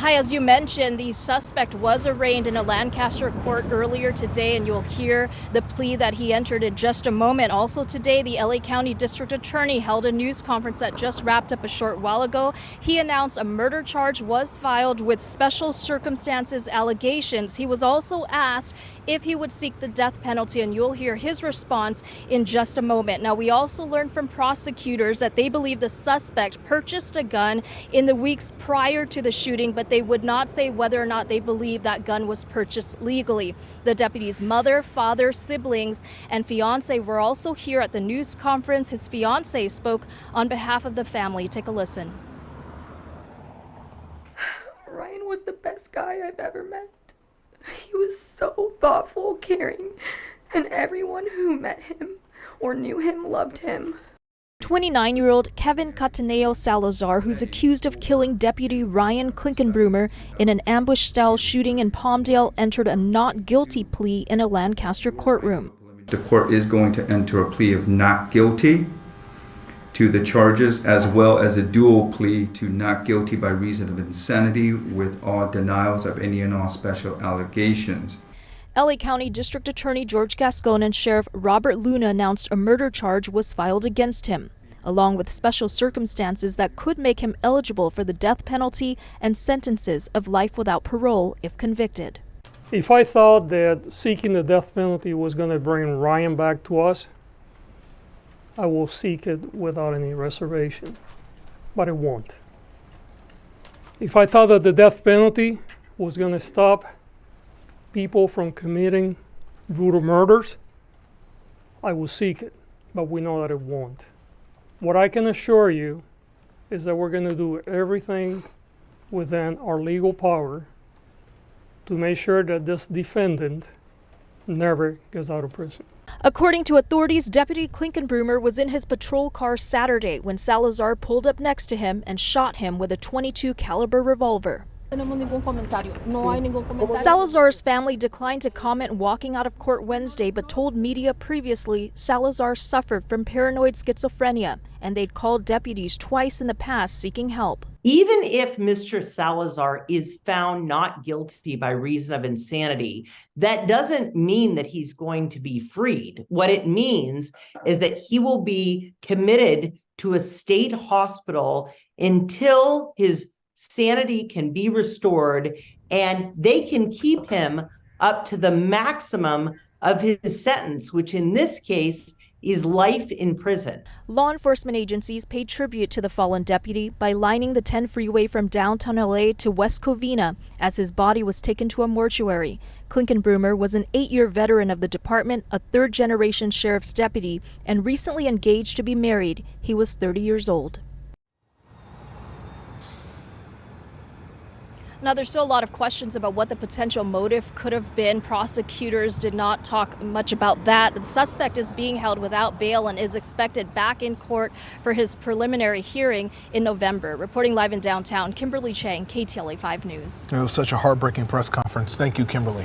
Hi, as you mentioned, the suspect was arraigned in a Lancaster court earlier today, and you'll hear the plea that he entered in just a moment. Also today, the LA County District Attorney held a news conference that just wrapped up a short while ago. He announced a murder charge was filed with special circumstances allegations. He was also asked if he would seek the death penalty, and you'll hear his response in just a moment. Now, we also learned from prosecutors that they believe the suspect purchased a gun in the weeks prior to the shooting, but they would not say whether or not they believe that gun was purchased legally. The deputy's mother, father, siblings, and fiance were also here at the news conference. His fiance spoke on behalf of the family. Take a listen. Ryan was the best guy I've ever met. He was so thoughtful, caring, and everyone who met him or knew him loved him. 29-year-old Kevin Cataneo Salazar, who's accused of killing Deputy Ryan Klinkenbroomer in an ambush-style shooting in Palmdale, entered a not guilty plea in a Lancaster courtroom. The court is going to enter a plea of not guilty to the charges, as well as a dual plea to not guilty by reason of insanity, with all denials of any and all special allegations. LA County District Attorney George Gascon and Sheriff Robert Luna announced a murder charge was filed against him, along with special circumstances that could make him eligible for the death penalty and sentences of life without parole if convicted. If I thought that seeking the death penalty was going to bring Ryan back to us, I will seek it without any reservation, but it won't. If I thought that the death penalty was going to stop people from committing brutal murders, I will seek it, but we know that it won't. What I can assure you is that we're going to do everything within our legal power to make sure that this defendant never gets out of prison. According to authorities, Deputy Klinkenbroomer was in his patrol car Saturday when Salazar pulled up next to him and shot him with a .22 caliber revolver. Salazar's family declined to comment walking out of court Wednesday, but told media previously Salazar suffered from paranoid schizophrenia and they'd called deputies twice in the past seeking help. Even if Mr. Salazar is found not guilty by reason of insanity, that doesn't mean that he's going to be freed. What it means is that he will be committed to a state hospital until his sanity can be restored, and they can keep him up to the maximum of his sentence, which in this case is life in prison. Law enforcement agencies paid tribute to the fallen deputy by lining the 10 freeway from downtown LA to West Covina as his body was taken to a mortuary. Klinkenbroomer was an 8-year veteran of the department, a third-generation sheriff's deputy, and recently engaged to be married. He was 30 years old. Now, there's still a lot of questions about what the potential motive could have been. Prosecutors did not talk much about that. The suspect is being held without bail and is expected back in court for his preliminary hearing in November. Reporting live in downtown, Kimberly Chang, KTLA 5 News. It was such a heartbreaking press conference. Thank you, Kimberly.